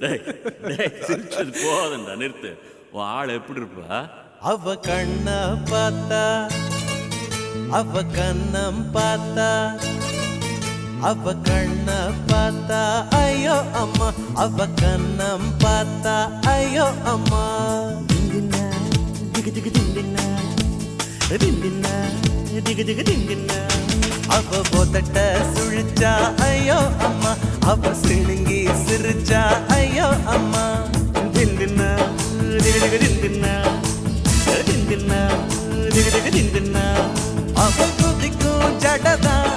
டேய் டேய் சிரிச்சது போதண்டா நிறுத்து. உன் ஆள் எப்படி இருப்பா? அவ கண்ண பார்த்தா, அவ கண்ணம் பார்த்தா, அவ கண்ண பார்த்தா ஐயோ அம்மா, அவ கண்ணம் பார்த்தா ஐயோ அம்மா. திங்கினா திகு திகு திங்கினா, திங்கினா திகு திகு திங்கினா. அவ போத்தட்ட சுழிச்சா ஐயோ அம்மா, அவ சிணுங்கி சிரிச்சா ஐயோ அம்மா. திங்கினா திகு திகு திங்கினா, திங்கினா திகு திகு திங்கினா. அவ குதிக்கும் ஜடதான்